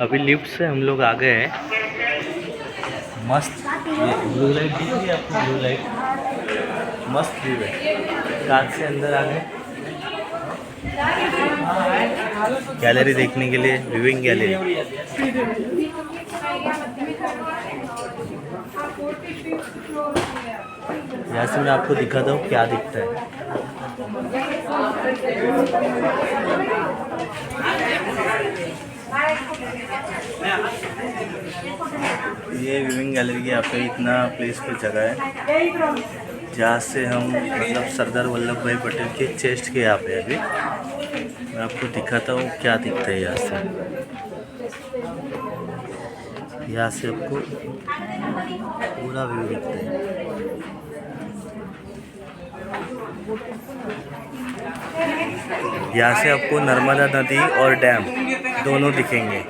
अभी लिफ्ट से हम लोग आ गए हैं। मस्त ये ब्लू लाइट दिख रही है आपको, ब्लू लाइट मस्त व्यू है। कार से अंदर आ गए गैलरी देखने के लिए, व्यूइंग गैलरी। यहाँ से मैं आपको दिखाता हूँ क्या दिखता है। ये व्यूइंग गैलरी के यहाँ पे इतना प्लेस पे जगह है जहाँ से हम मतलब सरदार वल्लभ भाई पटेल के चेस्ट के यहाँ पे अभी मैं आपको दिखाता हूँ क्या दिखता है। यहाँ से आपको पूरा व्यू दिखता है। यहाँ से आपको नर्मदा नदी और डैम दोनों दिखेंगे।